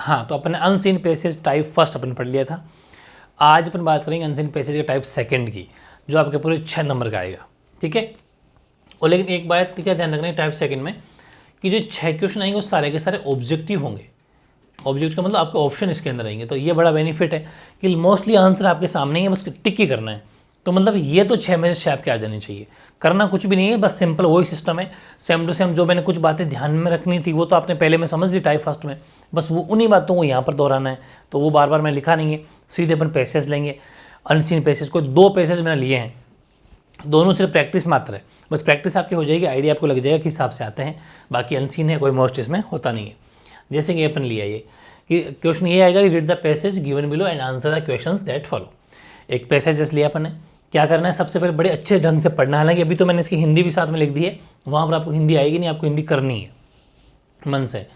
हाँ, तो अपने अनसीन पैसेज टाइप फर्स्ट अपन पढ़ लिया था। आज अपन बात करेंगे अनसीन पैसेज के टाइप सेकंड की, जो आपके पूरे 6 नंबर का आएगा, ठीक है। और लेकिन एक बात क्या ध्यान रखना है टाइप सेकंड में, कि जो 6 क्वेश्चन आएंगे वो सारे के सारे ऑब्जेक्टिव होंगे। ऑब्जेक्टिव का मतलब आपके ऑप्शन इसके अंदर आएंगे, तो ये बड़ा बेनिफिट है कि मोस्टली आंसर आपके सामने ही है, बस टिक ही करना है। तो मतलब ये तो 6 में से 6 आपके आ जाने चाहिए, करना कुछ भी नहीं है, बस सिंपल वही सिस्टम है, सेम टू सेम। जो मैंने कुछ बातें ध्यान में रखनी थी वो तो आपने पहले में समझ ली टाइप फर्स्ट में, बस वो उन्हीं बातों को यहाँ पर दोहराना है। तो वो बार बार मैं लिखा नहीं है, सीधे अपन पैसेज लेंगे। अनसीन पैसेज को 2 पैसेज मैंने लिए हैं, दोनों सिर्फ प्रैक्टिस मात्र है, बस प्रैक्टिस आपकी हो जाएगी, आइडिया आपको लग जाएगा किस हिसाब से आते हैं। बाकी अनसीन है, कोई मोस्ट इसमें होता नहीं है। जैसे कि अपन लिया ये कि क्वेश्चन ये आएगा कि read the passage given below and answer the questions that follow. एक पैसेज जैसे लिया अपन ने, क्या करना है, सबसे पहले बड़े अच्छे ढंग से पढ़ना है। हालांकि अभी तो मैंने इसकी हिंदी भी साथ में लिख दी है, वहाँ पर आपको हिंदी आएगी नहीं, आपको हिंदी करनी है मन से।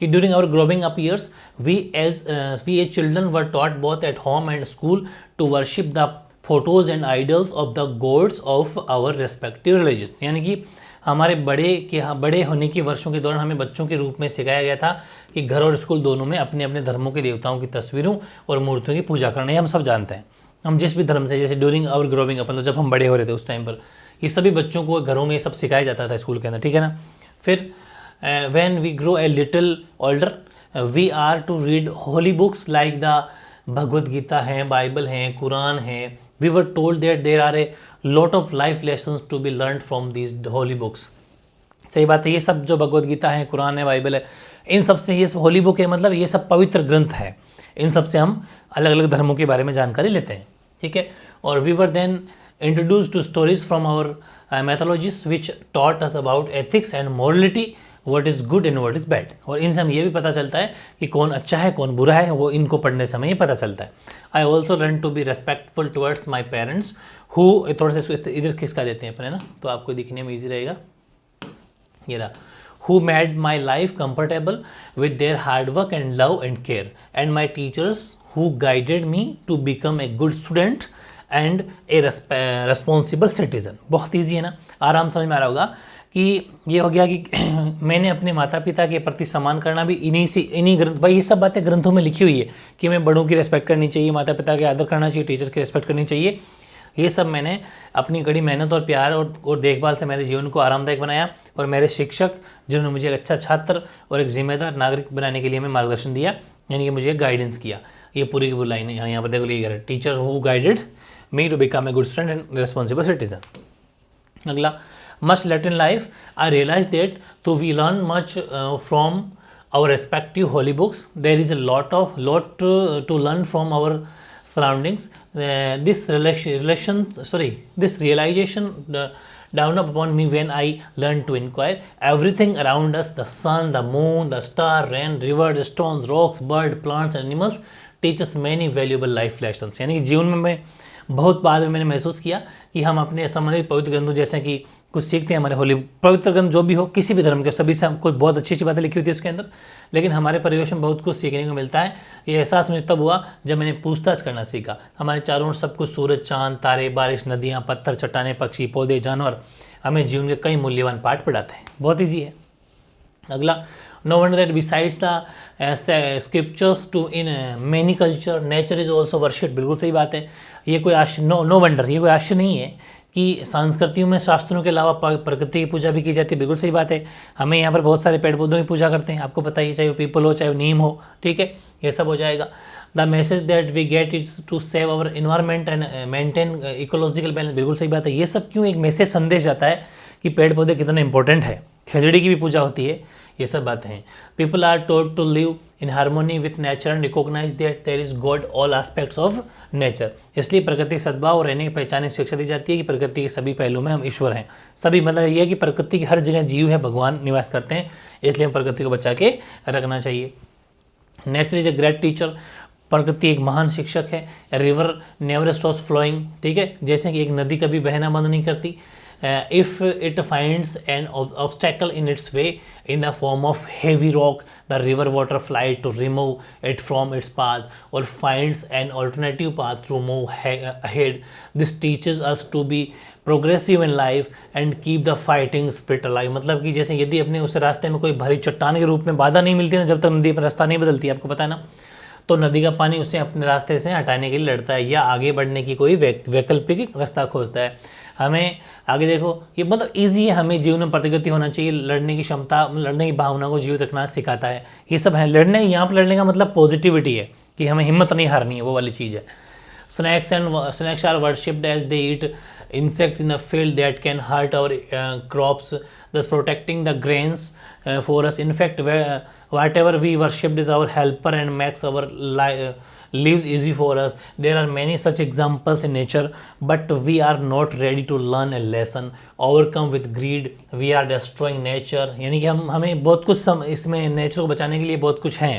कि during our growing up years we as children were taught both at home and school to worship the photos and idols of the gods of our respective religion. यानी कि हमारे बड़े होने के वर्षों के दौरान हमें बच्चों के रूप में सिखाया गया था कि घर और स्कूल दोनों में अपने अपने धर्मों के देवताओं की तस्वीरों और मूर्तियों की पूजा करना, ये हम सब जानते हैं। हम जिस भी धर्म से, जैसे ड्यूरिंग आवर ग्रोइंग अप, मतलब जब हम बड़े हो रहे थे उस टाइम पर ये सभी बच्चों को घरों में ये सब सिखाया जाता था स्कूल के अंदर, ठीक है ना। फिर when we grow a little older we are to read holy books like the Bhagavad Gita है, बाइबल है, कुरान है। We were told that there are a lot of life lessons to be learn from these holy books. सही बात है, ये सब जो भगवद गीता है, कुरान है, बाइबल है, इन सब से, ये सब होली बुक है, मतलब ये सब पवित्र ग्रंथ है, इन सब से हम अलग अलग धर्मों के बारे में जानकारी लेते हैं, ठीक है। और we were then introduce to stories from our mythologies which taught us about ethics and morality, what is good and what is bad. और इनसे हम ये भी पता चलता है कि कौन अच्छा है कौन बुरा है, वो इनको पढ़ने से हमें ये पता चलता है। I also learn to be respectful towards my parents who, थोड़ा सा इधर खिसका देते हैं अपने ना, तो आपको दिखने में ईजी रहेगा। ये रहा, who made my life comfortable with their hard work and love and care, and my teachers who guided me to become a good student and a responsible citizen। बहुत ईजी है ना, आराम समझ में आ रहा होगा कि ये हो गया कि मैंने अपने माता पिता के प्रति सम्मान करना भी इन्हीं ग्रंथ, भाई ये सब बातें ग्रंथों में लिखी हुई है कि हमें बड़ों की रिस्पेक्ट करनी चाहिए, माता पिता के आदर करना चाहिए, टीचर्स की रिस्पेक्ट करनी चाहिए। ये सब मैंने अपनी कड़ी मेहनत और प्यार और देखभाल से मेरे जीवन को आरामदायक बनाया, और मेरे शिक्षक जिन्होंने मुझे एक अच्छा छात्र और एक जिम्मेदार नागरिक बनाने के लिए हमें मार्गदर्शन दिया, यानी कि मुझे गाइडेंस किया। ये पूरी की पूरी लाइन है, यहाँ पर देखो लिखा है, teacher who guided me to become a good student and responsible citizen. अगला, much late in life I realize that though we learn much from our respective holy books, there is a lot to learn from our surroundings. This realization dawned upon me when I learned to inquire everything around us, the sun, the moon, the star, rain, river, stones, rocks, bird, plants, animals teach us many valuable life lessons। यानी कि जीवन में मैं बहुत बाद में मैंने महसूस किया कि हम अपने संबंधित पवित्र ग्रंथों जैसे कि कुछ सीखते हैं, हमारे होली पवित्र ग्रंथ जो भी हो, किसी भी धर्म के, सभी से हमको बहुत अच्छी अच्छी बातें लिखी होती है उसके अंदर, लेकिन हमारे परिवेश में बहुत कुछ सीखने को मिलता है। ये एहसास मुझे तब हुआ जब मैंने पूछताछ करना सीखा। हमारे चारों ओर सब कुछ, सूरज, चांद, तारे, बारिश, नदियाँ, पत्थर, चट्टानें, पक्षी, पौधे, जानवर हमें जीवन के कई मूल्यवान पाठ पढ़ाते हैं। बहुत ईजी है। अगला, no wonder that besides the scriptures too in many culture nature is also worshipped. बिल्कुल सही बात है, ये कोई आश्चर्य नो वंडर, ये कोई आश्चर्य नहीं है कि संस्कृतियों में शास्त्रों के अलावा प्रकृति की पूजा भी की जाती है। बिल्कुल सही बात है, हमें यहाँ पर बहुत सारे पेड़ पौधों की पूजा करते हैं, आपको पता ही, चाहे वो पीपल हो चाहे वो नीम हो, ठीक है, ये सब हो जाएगा। The message that we get is to save our environment and maintain ecological balance. बिल्कुल सही बात है, ये सब क्यों एक मैसेज संदेश जाता है कि पेड़ पौधे कितने इंपॉर्टेंट है, खिचड़ी की भी पूजा होती है, ये सब बातें हैं। People are told to live in harmony with nature and recognize that there is God all aspects of nature. इसलिए प्रकृति के सद्भाव और रहने की पहचान की शिक्षा दी जाती है कि प्रकृति के सभी पहलू में हम ईश्वर हैं। सभी मतलब ये है कि प्रकृति की हर जगह जीव है, भगवान निवास करते हैं, इसलिए हम प्रकृति को बचा के रखना चाहिए। Nature is a great teacher, प्रकृति एक महान शिक्षक है। रिवर नेवर स्टॉप्स फ्लोइंग, ठीक है, जैसे कि एक नदी कभी बहना बंद नहीं करती। if it finds an obstacle in its way in the form of heavy rock, the river water fly to remove it from its path or finds an alternative path to move ahead. This teaches us to be progressive in life and keep the fighting spirit alive. मतलब कि जैसे यदि अपने उस रास्ते में कोई भारी चट्टान के रूप में बाधा नहीं मिलती ना, जब तक नदी पर रास्ता नहीं बदलती, आपको पता है ना, तो नदी का पानी उसे अपने रास्ते से हटाने के लिए लड़ता है या आगे बढ़ने की कोई वैकल्पिक रास्ता खोजता है। हमें आगे देखो, ये मतलब ईजी है, हमें जीवन में प्रतिगति होना चाहिए, लड़ने की क्षमता, लड़ने की भावना को जीवित रखना सिखाता है, ये सब है। लड़ने, यहाँ पर लड़ने का मतलब पॉजिटिविटी है कि हमें हिम्मत नहीं हारनी है, वो वाली चीज़ है। Snakes are worshipped as they eat insects in a field that can hurt our crops, thus protecting the grains for us. In fact, whatever we worshipped is our helper and makes our lives easy for us. There are many such examples in nature, but we are not ready to learn a lesson. Overcome with greed, we are destroying nature. यानी कि हमें बहुत कुछ इसमें nature को बचाने के लिए बहुत कुछ है,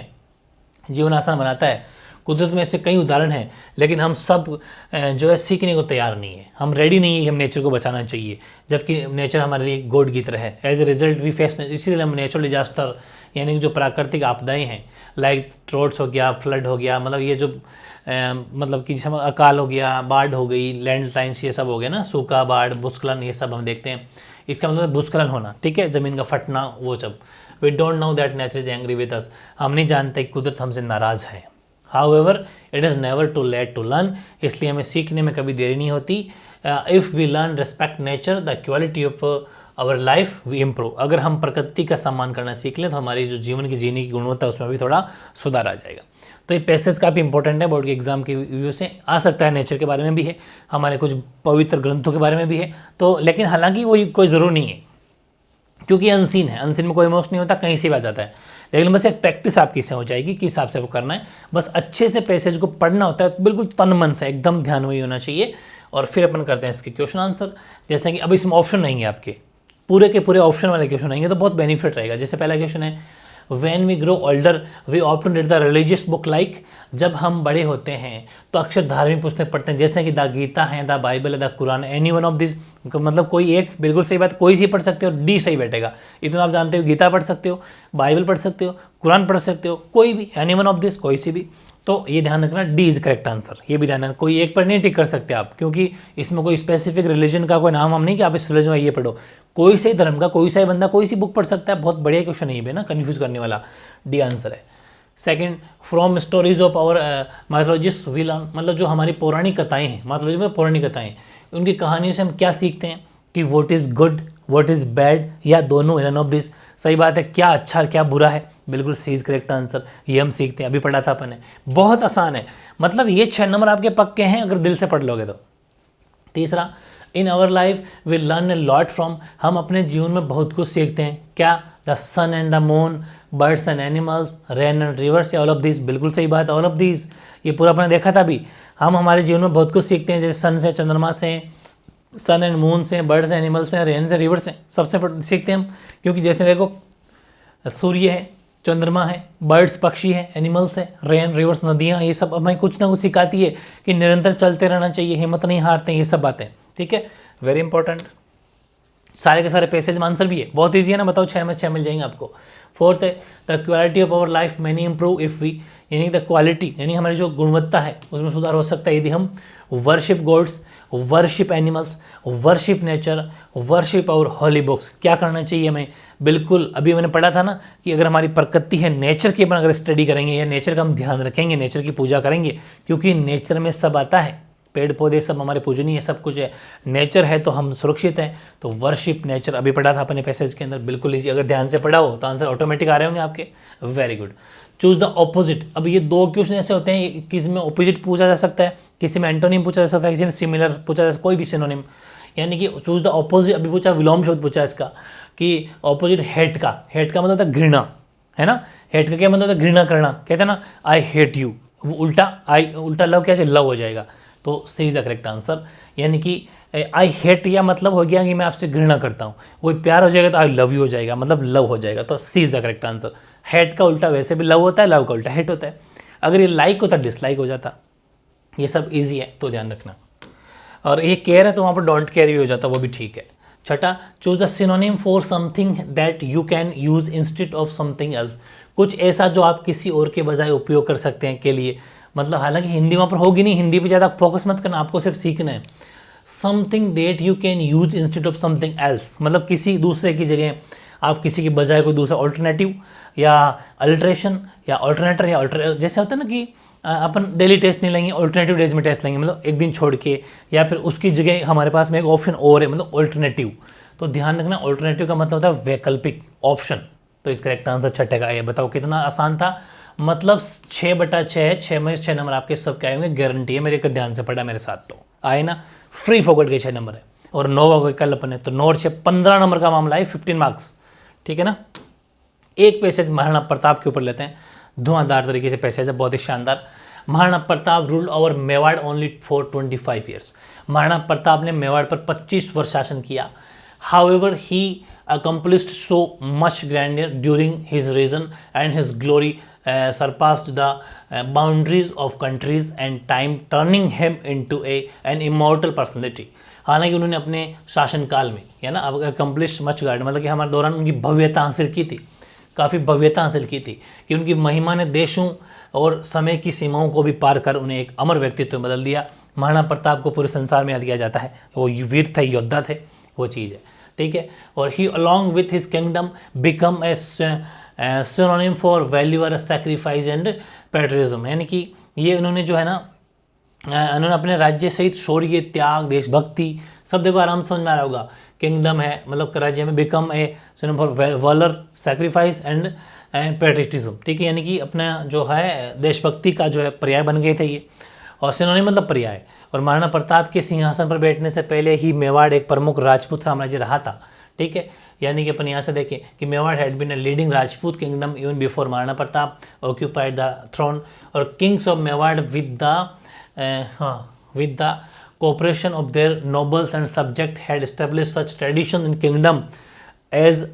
जीवन आसान बनाता है। कुदरत में ऐसे कई उदाहरण हैं, लेकिन हम सब जो है सीखने को तैयार नहीं है, हम रेडी नहीं है कि हम नेचर को बचाना चाहिए, जबकि नेचर हमारे लिए गॉड की तरह है। As a result we face, इसीलिए हम नेचुरल डिजास्टर यानी कि जो प्राकृतिक आपदाएं हैं, लाइक ड्रॉट्स हो गया, फ्लड हो गया, मतलब ये जो मतलब कि जैसे अकाल हो गया, बाढ़ हो गई, लैंडस्लाइड्स, ये सब हो गया ना, सूखा, बाढ़, भूस्खलन, ये सब हम देखते हैं। इसका मतलब भूस्खलन होना, ठीक है, ज़मीन का फटना, वो सब। We don't know that nature is angry with us, हम नहीं जानते कि कुदरत हमसे नाराज़ है। However, it is never too late to learn, इसलिए हमें सीखने में कभी देरी नहीं होती। If we learn respect nature, the quality of our life we improve। अगर हम प्रकृति का सम्मान करना सीख लें तो हमारी जो जीवन की जीने की गुणवत्ता उसमें भी थोड़ा सुधार आ जाएगा। तो ये पैसेज काफ़ी इंपॉर्टेंट है, बोर्ड के एग्जाम के व्यू से आ सकता है, नेचर के बारे में भी है, हमारे कुछ पवित्र ग्रंथों के बारे में भी है, तो लेकिन हालांकि वो कोई ज़रूर नहीं है, क्योंकि अनसीन है, अनसीन में कोई इमोशन नहीं होता, कहीं से भी आ जाता है। लेकिन बस एक प्रैक्टिस आपकी इससे हो जाएगी कि हिसाब से वो करना है, बस अच्छे से पैसेज को पढ़ना होता है, बिल्कुल तन मन से, एकदम ध्यान वही होना चाहिए। और फिर अपन करते हैं इसके क्वेश्चन आंसर। जैसे कि अब इसमें ऑप्शन रहेंगे आपके, पूरे के पूरे ऑप्शन वाले क्वेश्चन आएंगे, तो बहुत बेनिफिट रहेगा। जैसे पहला क्वेश्चन है, When we grow older, we often read the religious book like, जब हम बड़े होते हैं तो अक्सर धार्मिक पुस्तक पढ़ते हैं, जैसे कि द गीता है, द बाइबल है, the Quran, any one of this, मतलब कोई एक, बिल्कुल सही बात, कोई सी पढ़ सकते हो, डी सही बैठेगा। इतना आप जानते हो, गीता पढ़ सकते हो, बाइबल पढ़ सकते हो, कुरान पढ़ सकते हो, कोई भी, एनी वन ऑफ दिस, कोई सी भी। तो ये ध्यान रखना, डी इज करेक्ट आंसर, ये भी ध्यान रखना, कोई एक पर नहीं टिक कर सकते आप, क्योंकि इसमें कोई स्पेसिफिक रिलीजन का कोई नाम हम नहीं कि आप इस रिलीजन में ये पढ़ो, कोई से धर्म का कोई सा ही बंदा कोई सी बुक पढ़ सकता है। बहुत बढ़िया क्वेश्चन है ये ना, कन्फ्यूज करने वाला, डी आंसर है। Second, from stories of our mythologist we learn, मतलब जो हमारी पौराणिक कथाएं हैं, माइथोलॉजी में पौराणिक कथाएं, उनकी कहानियों से हम क्या सीखते हैं कि what is good, what is bad, या दोनों, नन ऑफ दिस। सही बात है, क्या अच्छा क्या बुरा है, बिल्कुल सी इज करेक्ट आंसर, ये हम सीखते हैं, अभी पढ़ा था अपन ने, बहुत आसान है, मतलब ये 6 नंबर आपके पक्के हैं अगर दिल से पढ़ लोगे तो। तीसरा, in our life we learn a lot from, हम अपने जीवन में बहुत कुछ सीखते हैं, क्या, the sun and the moon, birds and animals, rain and rivers, all of this, बिल्कुल सही बात, ऑल ऑफ दिस, ये पूरा अपने देखा था अभी। हम हमारे जीवन में बहुत कुछ सीखते हैं, जैसे सन से, चंद्रमा से, सन एंड मून से, बर्ड्स एनिमल्स से, रेन से, रिवर से, सबसे सीखते हैं हम, क्योंकि जैसे देखो सूर्य है, चंद्रमा है, बर्ड्स पक्षी है, एनिमल्स है, रेन, रिवर्स, नदियाँ, ये सब हमें कुछ ना कुछ सिखाती है कि निरंतर चलते रहना चाहिए, हिम्मत नहीं हारते, ये सब बातें, ठीक है, वेरी इंपॉर्टेंट। सारे के सारे पैसेज में आंसर भी है, बहुत ईजी है ना, बताओ 6 में 6 मिल जाएंगे आपको। फोर्थ है, the quality of our life many improve if we, यानी द क्वालिटी यानी हमारी जो गुणवत्ता है उसमें सुधार हो सकता है यदि हम worship gods, worship animals, worship nature, worship और हॉली बुक्स। क्या करना चाहिए हमें, बिल्कुल अभी मैंने पढ़ा था ना कि अगर हमारी प्रकृति है, नेचर के अपन अगर स्टडी करेंगे या नेचर का हम ध्यान रखेंगे, नेचर की पूजा करेंगे, क्योंकि नेचर में सब आता है, पेड़ पौधे सब हमारे पूजनीय है, सब कुछ है, नेचर है तो हम सुरक्षित हैं। तो वर्शिप नेचर अभी पढ़ा था अपने पैसेज के अंदर, बिल्कुल इजी, अगर ध्यान से पढ़ा हो तो आंसर ऑटोमेटिक आ रहे होंगे आपके, very good. Choose the opposite, अब ये 2 क्वेश्चन ऐसे होते हैं, किसी में ऑपोजिट पूछा जा सकता है, किसी में एंटोनिम पूछा जा सकता है, किसी में सिमिलर पूछा जा सकता है, कोई भी सिनोनिम, यानी कि चूज द ऑपोजिट। अभी पूछा, विलोम शब्द पूछा इसका कि ऑपोजिट हेट का, हेट का मतलब होता है घृणा, है ना, हेट का क्या मतलब होता है, घृणा करना, कहते हैं ना आई हेट यू, वो उल्टा लव क्या लव हो जाएगा, तो C is the correct answer. यानी कि आई हेट या मतलब हो गया कि मैं आपसे घृणा करता हूँ, वही प्यार हो जाएगा तो आई लव यू हो जाएगा, मतलब लव हो जाएगा, तो C is the correct answer. Hate का उल्टा वैसे भी लव होता है, लव का उल्टा हेट होता है, अगर ये लाइक होता डिसलाइक हो जाता, ये सब ईजी है तो ध्यान रखना। और ये केयर है तो वहाँ पर डोंट केयर भी हो जाता, वो भी ठीक है। छठा, choose the synonym for something that you can use instead of something else, कुछ ऐसा जो आप किसी और के बजाय उपयोग कर सकते हैं के लिए, मतलब हालांकि हिंदी वहाँ पर होगी नहीं, हिंदी पे ज़्यादा फोकस मत करना, आपको सिर्फ सीखना है। Something that you can use instead of something else, मतलब किसी दूसरे की जगह आप किसी के बजाय कोई दूसरा ऑल्टरनेटिव या अल्ट्रेशन या ऑल्टरनेटर या जैसे होता है ना कि अपन डेली टेस्ट नहीं लेंगे, ऑल्टरनेटिव डेज में टेस्ट लेंगे, मतलब एक दिन छोड़ के, या फिर उसकी जगह हमारे पास में एक ऑप्शन और है, मतलब ऑल्टरनेटिव। तो ध्यान रखना, ऑल्टरनेटिव का मतलब होता है वैकल्पिक ऑप्शन। तो इसका करेक्ट आंसर छठे का ये। बताओ कितना आसान था, मतलब 6/6 है, 6 में 6 नंबर आपके सबके आए होंगे, गारंटी है, मेरे को ध्यान से पढ़ा मेरे साथ तो आए ना, फ्री फोकट के 6 नंबर है। और 9 कल अपन है तो 9 और 6 15 नंबर का मामला है, 15 मार्क्स, ठीक है ना। एक पैसेज महाराणा प्रताप के ऊपर लेते हैं, धुआंधार तरीके से पैसेज है, बहुत ही शानदार। Maharana Pratap ruled over Mewar only for 25 years, Maharana Pratap ने मेवाड़ पर 25 वर्ष शासन किया। However he accomplished so much grandeur during his reign and his glory surpassed the boundaries of countries and time, turning him into an immortal personality। हालांकि उन्होंने अपने शासनकाल में, है ना, अकम्पलिश मच गार्ड, मतलब कि हमारे दौरान उनकी भव्यता हासिल की थी, काफ़ी भव्यता हासिल की थी कि उनकी महिमा ने देशों और समय की सीमाओं को भी पार कर उन्हें एक अमर व्यक्तित्व में बदल दिया। महाराणा प्रताप को पूरे संसार में याद किया जाता है, वो वीर थे, योद्धा थे, वो चीज़ है, ठीक है। और he along with his kingdom become a synonym for valour sacrifice and patriotism, यानी कि ये उन्होंने जो है ना, उन्होंने अपने राज्य सहित शौर्य, त्याग, देशभक्ति सब देखो आराम से समझ में आ रहा होगा। किंगडम है मतलब राज्य में, become a synonym for valour sacrifice and patriotism, ठीक है, यानी कि अपना जो है देशभक्ति का जो है पर्याय बन गए थे ये, और सिनोनिम मतलब पर्याय। और महाराणा प्रताप के सिंहासन पर बैठने से पहले ही मेवाड़ एक प्रमुख राजपूत साम्राज्य रहा था, ठीक है, यानी कि अपन यहाँ से देखें कि Mewar had been a leading Rajput kingdom even before Maharana Pratap occupied the throne, और kings of Mewar with the cooperation of their nobles and subject had established such tradition in kingdom as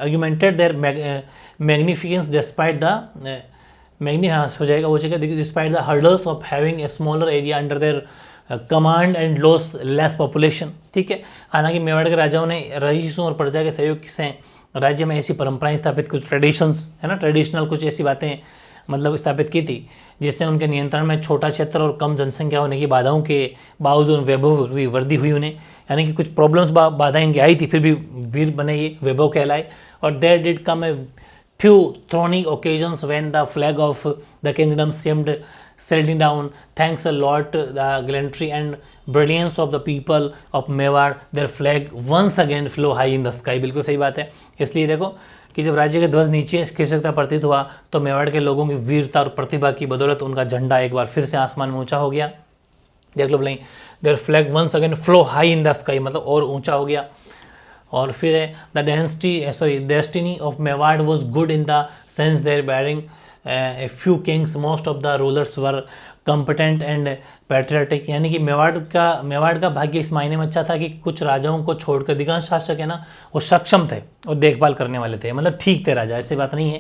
augmented their magnificence despite the हो जाएगा वो जगह, despite the hurdles of having a smaller area under their command and less population, ठीक है। हालांकि मेवाड़ के राजाओं ने रईसों और प्रजा के सहयोग से राज्य में ऐसी परंपराएं स्थापित, कुछ ट्रेडिशंस है ना, ट्रेडिशनल कुछ ऐसी बातें मतलब स्थापित की थी जिससे उनके नियंत्रण में छोटा क्षेत्र और कम जनसंख्या होने की बाधाओं के बावजूद वैभव हुई, वृद्धि हुई उन्हें, यानी कि कुछ प्रॉब्लम्स बाधाएं इनकी आई थी, फिर भी वीर बने, ये वैभव कहलाए। और there did come a few throning occasions when the flag of the kingdom seemed settling down. Thanks a lot the gallantry and brilliance of the people of Mewar, their flag once again flew high in the sky। बिल्कुल सही बात है। इसलिए देखो कि जब राज्य के ध्वज नीचे खिसकता प्रतीत हुआ तो मेवाड़ के लोगों की वीरता और प्रतिभा की बदौलत उनका झंडा एक बार फिर से आसमान में ऊंचा हो गया। देख लो भाई, their flag once again flow high in the sky, मतलब और ऊंचा हो गया। और फिर है the destiny of Mewar was good in the sense there barring a few kings, most of the rulers were competent and patriotic, यानी कि मेवाड़ का भाग्य इस मायने में अच्छा था कि कुछ राजाओं को छोड़कर अधिकांश शासक है ना वो सक्षम थे और देखभाल करने वाले थे, मतलब ठीक थे राजा। ऐसी बात नहीं है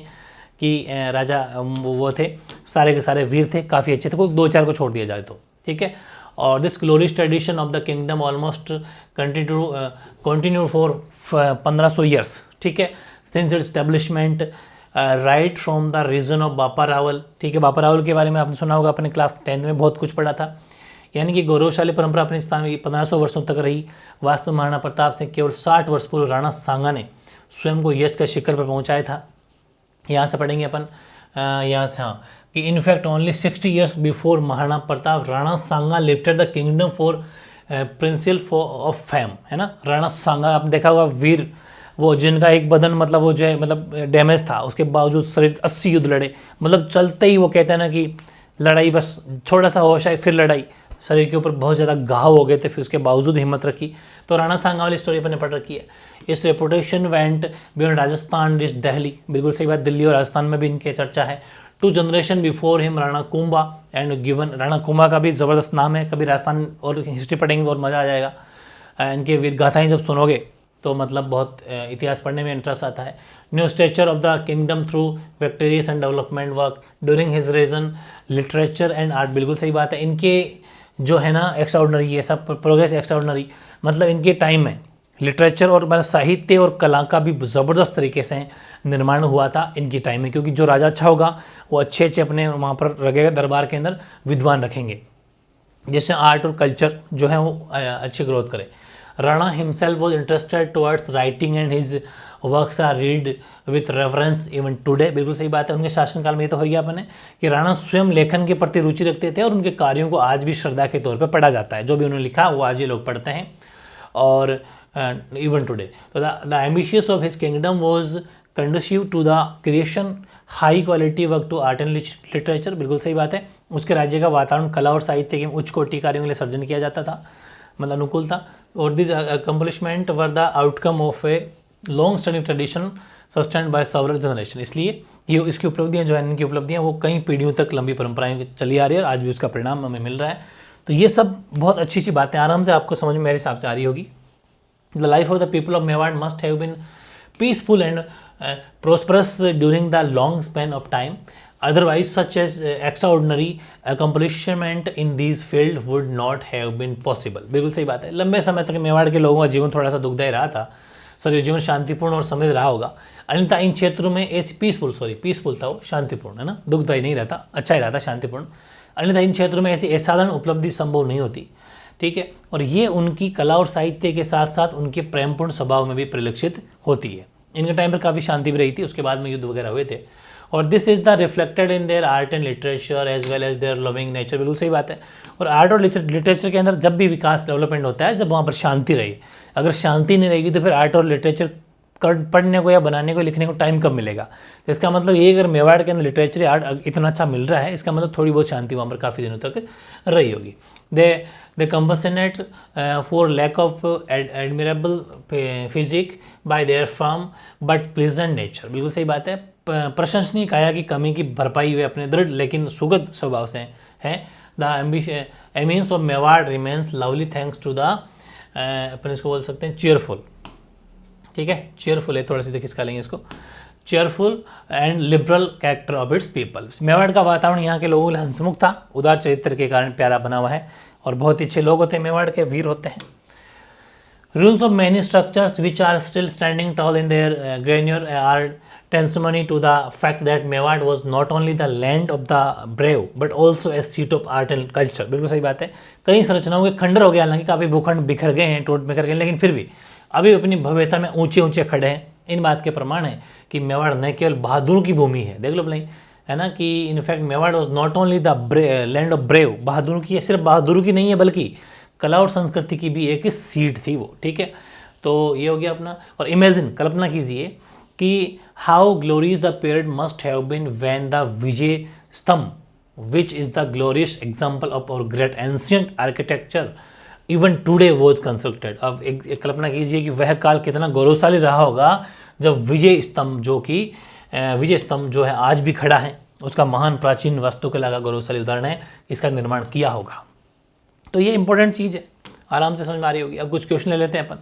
कि राजा वो थे, सारे के सारे वीर थे, काफ़ी अच्छे थे, कोई 2-4 को छोड़ दिया जाए तो, ठीक है। और this glorious tradition of the kingdom almost continue for 1500 years, ठीक है, since its establishment right from the region of Bapa Rawal, ठीक है। बापा रावल के बारे में आपने सुना होगा, अपने क्लास 10 में बहुत कुछ पढ़ा था। यानी कि गौरवशाली परंपरा अपने स्थान में 1500 वर्षों तक रही। वास्तव महाराणा प्रताप से केवल 60 वर्ष पूर्व राणा सांगा ने स्वयं को यश के शिखर पर पहुँचाया था। यहाँ से पढ़ेंगे अपन, यहाँ से हाँ, कि in fact only 60 years before Maharana Pratap Rana Sanga lifted the kingdom for principal of fame, है ना। राणा सांगा आपने देखा होगा, वीर, वो जिनका एक बदन मतलब वो जो है मतलब डैमेज था, उसके बावजूद शरीर 80 युद्ध लड़े, मतलब चलते ही वो कहते हैं ना कि लड़ाई बस थोड़ा सा होश आए फिर लड़ाई, शरीर के ऊपर बहुत ज़्यादा घाव हो गए थे, फिर उसके बावजूद हिम्मत रखी। तो राणा सांगा वाली स्टोरी अपने पढ़ रखी है। इस reputation went beyond Rajasthan this Delhi, बिल्कुल सही बात, दिल्ली और राजस्थान में भी इनके चर्चा है। 2 generation before him Rana Kumbha and given, Rana Kumbha का भी ज़बरदस्त नाम है, कभी राजस्थान और हिस्ट्री पढ़ेंगे और मज़ा आ जाएगा। इनके वीर गाथाएँ जब सुनोगे तो मतलब बहुत इतिहास पढ़ने में इंटरेस्ट आता है। New stature of the kingdom through victorious and development work during his region, literature and art, बिल्कुल सही बात है। इनके जो है ना एक्स्ट्राऑर्डिनरी, ये सब प्रोग्रेस एक्स्ट्राऑर्डिनरी। मतलब इनके टाइम में लिटरेचर और मतलब साहित्य और कला का भी ज़बरदस्त तरीके से निर्माण हुआ था इनकी टाइम में, क्योंकि जो राजा अच्छा होगा वो अच्छे अच्छे अपने वहाँ पर रखेगा, दरबार के अंदर विद्वान रखेंगे, जिससे आर्ट और कल्चर जो है वो अच्छी ग्रोथ करे। Rana himself was interested towards writing and his works are read with reference even today. बिल्कुल सही बात है, उनके शासनकाल में ये तो हो गया अपने कि राणा स्वयं लेखन के प्रति रुचि रखते थे और उनके कार्यों को आज भी श्रद्धा के तौर पर पढ़ा जाता है। जो भी उन्होंने लिखा वो आज भी लोग पढ़ते हैं और इवन टुडे। तो the ambitious of his kingdom was conducive to the creation high quality work to art and literature. बिल्कुल सही बात है, उसके राज्य का वातावरण कला और साहित्य के उच्च कोटि कार्यों के लिए सर्जन किया जाता था, मतलब अनुकूल था। और this accomplishment were the outcome of a long standing tradition sustained by several generation. इसलिए ये इसकी उपलब्धियाँ जो है, इनकी उपलब्धियाँ वो कई पीढ़ियों तक लंबी परंपराएं चली आ रही है और आज भी उसका परिणाम हमें मिल रहा है। तो ये सब बहुत अच्छी अच्छी बातें आराम से आपको समझ में मेरे हिसाब से आ रही होगी। The life of the people of Mewar must have been peaceful and prosperous during the long span of time, otherwise such as extraordinary accomplishment in these field would not have been possible। बिल्कुल सही बात है, लंबे समय तक मेवाड़ के लोगों का जीवन थोड़ा सा दुखदायी रहा था, जीवन शांतिपूर्ण और समृद्ध रहा होगा। अन्यथा इन क्षेत्रों में ऐसी पीसफुल था वो, शांतिपूर्ण है ना, दुखदायी नहीं रहता, अच्छा ही रहता, शांतिपूर्ण। अन्यथा इन क्षेत्रों में ऐसी असाधारण उपलब्धि संभव नहीं होती, ठीक है। और ये उनकी कला और साहित्य के साथ साथ उनके प्रेमपूर्ण स्वभाव में भी परिलक्षित होती है। इनके टाइम पर काफ़ी शांति भी रही थी, उसके बाद में युद्ध वगैरह हुए थे। और this is the reflected in their art and literature as well as their loving nature. बिल्कुल सही बात है। और आर्ट और लिटरेचर के अंदर जब भी विकास डेवलपमेंट होता है, जब वहाँ पर शांति रही। अगर शांति नहीं रहेगी तो फिर आर्ट और लिटरेचर पढ़ने को या बनाने को, लिखने को टाइम कब मिलेगा। तो इसका मतलब ये, अगर मेवाड़ के अंदर लिटरेचर आर्ट इतना अच्छा मिल रहा है, इसका मतलब थोड़ी बहुत शांति वहाँ पर काफ़ी दिनों तक रही होगी। They compensate for lack of admirable physique by their firm but pleasant nature. बिल्कुल सही बात है, प्रशंसनीय काया की कमी की भरपाई हुए अपने दृढ़ लेकिन सुगध स्वभाव से हैं। The amens of Mewar remains lovely thanks to the अपन इसको बोल सकते हैं चीयरफुल, ठीक है, चीयरफुल है, थोड़ा सी देखिए इसका लेंगे इसको, cheerful and liberal character of its people. Mewar का वातावरण यहाँ के लोगों के लिए हंसमुख था, उदार चरित्र के कारण प्यारा बना हुआ है और बहुत ही अच्छे लोग होते हैं, मेवाड़ के वीर होते हैं। Ruins of many structures which are still standing tall in their grandeur are testimony to the fact that Mewad was not only the land of the brave but also a seat of art and culture। बिल्कुल सही बात है, कई संरचनाओं के खंडर हो गए, हालांकि काफ़ी भूखंड बिखर गए हैं, टूट बिखर गए, लेकिन फिर भी अभी अपनी भव्यता में ऊंचे ऊंचे खड़े हैं। इन बात के प्रमाण है कि मेवाड़ न केवल बहादुरों की भूमि है, देख लो भाई, है ना, कि in fact Mewar was not only the land of brave, बहादुरों की, सिर्फ बहादुरों की नहीं है बल्कि कला और संस्कृति की भी एक सीट थी वो, ठीक है। तो ये हो गया अपना। और इमेजिन, कल्पना कीजिए कि how glorious the period must have been when the Vijay Stambh which is the glorious example of our great ancient architecture even today was constructed. अब एक कल्पना कीजिए कि वह काल कितना गौरवशाली रहा होगा जब विजय स्तंभ जो है आज भी खड़ा है, उसका महान प्राचीन वास्तुकला का गौरवशाली उदाहरण है, इसका निर्माण किया होगा। तो ये इंपॉर्टेंट चीज़ है, आराम से समझ में आ रही होगी। अब कुछ क्वेश्चन ले लेते हैं अपन,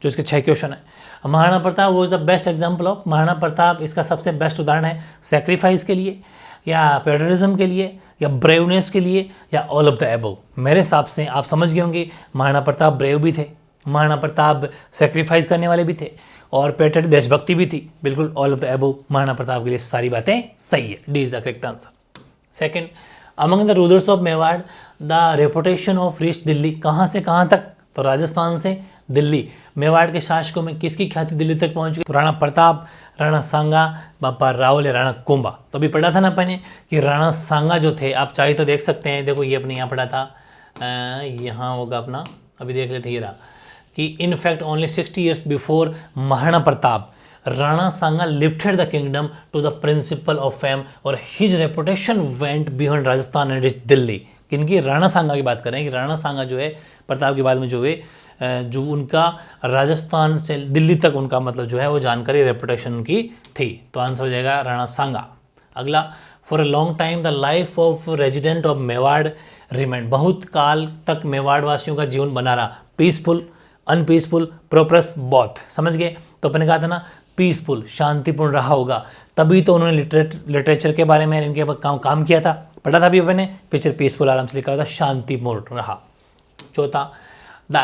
जो इसके 6 क्वेश्चन है। महाराणा प्रताप वो is the best example of, Maharana Pratap इसका सबसे बेस्ट उदाहरण है सेक्रीफाइस के लिए या पेट्रियटिज्म के लिए या ब्रेवनेस के लिए या ऑल ऑफ द एबव। मेरे हिसाब से आप समझ गए होंगे, महाराणा प्रताप ब्रेव भी थे, महाराणा प्रताप सेक्रीफाइस करने वाले भी थे और पेट्रियट देशभक्ति भी थी। बिल्कुल all of the above Maharana Pratap के लिए सारी बातें सही है, D is the correct answer. Second, among the rulers of Mewar the reputation of reach Delhi. कहाँ से कहाँ तक, तो राजस्थान से दिल्ली। मेवाड़ के शासकों में किसकी ख्याति दिल्ली तक पहुँच गई, तो राणा प्रताप, राणा सांगा, बापा रावल या राणा कुंभा। तो अभी पढ़ा था ना अपने कि राणा सांगा जो थे, आप चाहे तो देख सकते हैं, देखो ये अपने यहाँ पढ़ा था, यहाँ होगा अपना, अभी देख लेते ये रहा कि in fact only 60 years before Maharana Pratap Rana Sanga lifted the kingdom to the principal of fame और his reputation went beyond Rajasthan and rich Delhi. किनकी, राणा सांगा की बात करें कि राणा सांगा जो है प्रताप के बाद में जो है जो उनका राजस्थान से दिल्ली तक उनका मतलब जो है वो जानकारी रेपुटेशन उनकी थी। तो आंसर हो जाएगा राणा सांगा। अगला, for a long time the life of resident of Mewar remained. बहुत काल तक मेवाड़ वासियों का जीवन बना रहा, पीसफुल, अनपीसफुल, प्रोप्रस, बॉथ। समझ गए, तो अपने कहा था ना पीसफुल, शांतिपूर्ण रहा होगा, तभी तो उन्होंने लिटरेचर के बारे में इनके काम किया था, पढ़ा था भी अपने, पिक्चर पीसफुल आराम से लिखा हुआ था, शांतिपूर्ण रहा। चौथा, the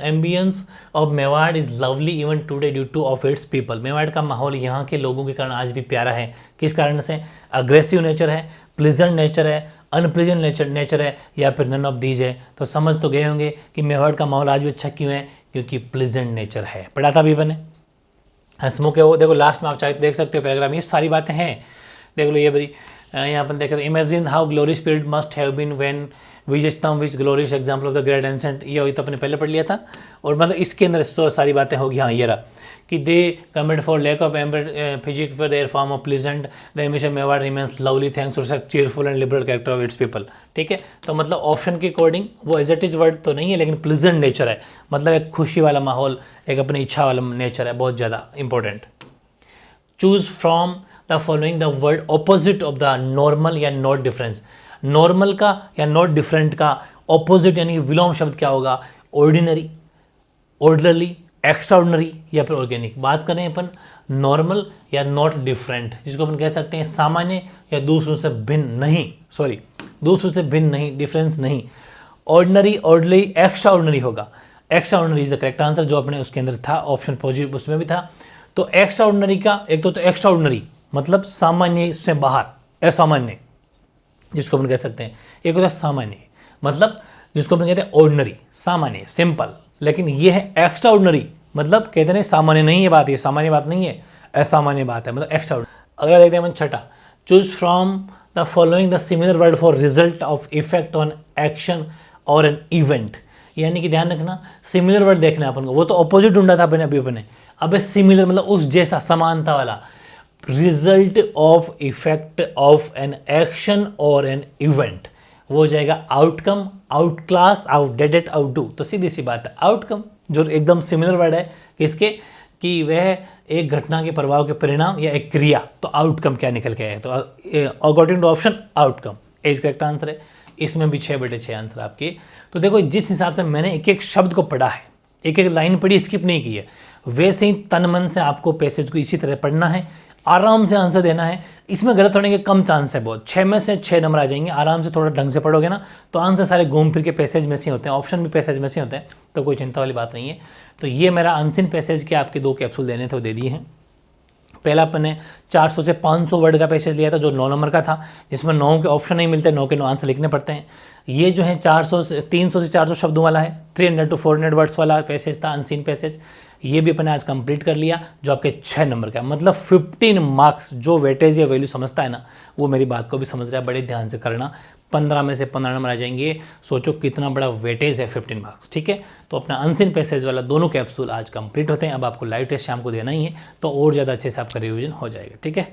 ambience of Mewar is lovely even today due two of its people. Mewar का माहौल यहाँ के लोगों के कारण आज भी प्यारा है। किस कारण से? अग्रेसिव नेचर है, प्लीजेंट नेचर है, अनप्लीजेंट नेचर है, या फिर नन ऑफ दीज है। तो समझ तो गए होंगे कि मेवाड़ का माहौल आज भी अच्छा क्यों है, क्योंकि प्लीजेंट नेचर है। पढ़ा था अभी मैंने। हंसमुख है वो, देखो लास्ट में आप चाहे देख सकते हो पैराग्राफ, ये सारी बातें हैं। देख लो ये बड़ी यहाँ पर देखें, imagine how glorious period must have been when Vijaystambh which glorious example of the great ancient. ये तो अपने पहले पढ़ लिया था। और मतलब इसके अंदर सारी बातें होगी। हाँ ये रहा कि they comment for lack of amber physique for their form of pleasant the image of Mewar remains lovely thanks to such cheerful and liberal character of its people. ठीक है, तो मतलब ऑप्शन के अकॉर्डिंग वो एज इट इज वर्ड तो नहीं है, लेकिन प्लीजेंट नेचर है, मतलब एक खुशी वाला माहौल, एक अपनी इच्छा वाला नेचर है, बहुत ज़्यादा important. Choose from the following the word opposite of the normal या नॉट डिफरेंस। नॉर्मल का या नॉट डिफरेंट का ऑपोजिट यानी विलोम शब्द क्या होगा? ऑर्डिनरी, ऑर्डरली, एक्स्ट्राऑर्डिनरी या फिर ऑर्गेनिक। बात करें अपन नॉर्मल या नॉट डिफरेंट, जिसको अपन कह सकते हैं सामान्य या दूसरों से भिन्न नहीं, सॉरी दूसरों से भिन्न नहीं, डिफरेंस नहीं। ऑर्डिनरी, ऑर्डरली, एक्स्ट्राऑर्डिनरी होगा। Extraordinary is the correct answer, जो अपने उसके अंदर था, ऑप्शन पॉजिटिव उसमें भी था। तो एक्स्ट्राऑर्डिनरी का एक तो एक्स्ट्राऑर्डिनरी मतलब सामान्य से बाहर, असामान्य जिसको अपन कह सकते हैं। एक होता है सामान्य मतलब जिसको अपन कहते हैं ऑर्डिनरी, सामान्य, सिंपल। लेकिन ये है एक्स्ट्रा ऑर्डिनरी, मतलब कहते हैं सामान्य नहीं है बात, ये सामान्य बात नहीं है, असामान्य बात है, मतलब एक्स्ट्रा ऑर्डिनरी। अगला देखते हैं अपन छठा, choose from the following the similar word for result of effect on action और एन इवेंट। यानी कि ध्यान रखना सिमिलर वर्ड देखना है अपन को, वो तो ऑपोजिट ढूंढा था अपने अभी अपने, अब सिमिलर मतलब उस जैसा, समानता वाला। Result of effect of an action और एन इवेंट, वो हो जाएगा outcome, out class, outdated, outdo. तो सीधी सी बात है आउटकम, जो एकदम सिमिलर वर्ड है किसके, कि वह एक घटना के प्रभाव के परिणाम या एक क्रिया। तो आउटकम क्या निकल के आया, तो according to option outcome is correct answer है। इसमें भी 6/6 आंसर आपके। तो देखो जिस हिसाब से मैंने एक एक शब्द को पढ़ा है, एक एक लाइन पढ़ी, स्किप नहीं की है, वैसे ही तन मन से आपको पैसेज को इसी तरह पढ़ना है, आराम से आंसर देना है। इसमें गलत होने के कम चांस है, बहुत 6 में से 6 नंबर आ जाएंगे। आराम से थोड़ा ढंग से पढ़ोगे ना तो आंसर सारे घूम फिर के पैसेज में से होते हैं, ऑप्शन भी पैसेज में से होते हैं, तो कोई चिंता वाली बात नहीं है। तो ये मेरा अनसीन पैसेज के आपके 2 कैप्सूल देने थे, वो दे दिए हैं। पहला अपन ने 400 से 500 वर्ड का पैसेज लिया था, जो 9 नंबर का था, जिसमें 9 के ऑप्शन नहीं मिलते, 9 के 9 आंसर लिखने पड़ते हैं। ये जो है 300 से 400 शब्दों वाला है, 300 to 400 वर्ड्स वाला पैसेज था, अनसीन पैसेज। ये भी अपन आज कंप्लीट कर लिया, जो आपके 6 नंबर का, मतलब 15 मार्क्स। जो वेटेज या वैल्यू समझता है ना, वो मेरी बात को भी समझ रहा है, बड़े ध्यान से करना। 15 में से 15 नंबर आ जाएंगे। सोचो कितना बड़ा वेटेज है, 15 मार्क्स। ठीक है, तो अपना अनसीन पैसेज वाला दोनों कैप्सूल आज कंप्लीट होते हैं। अब आपको लाइव टेस्ट शाम को देना ही है, तो और ज़्यादा अच्छे से आपका रिविजन हो जाएगा। ठीक है।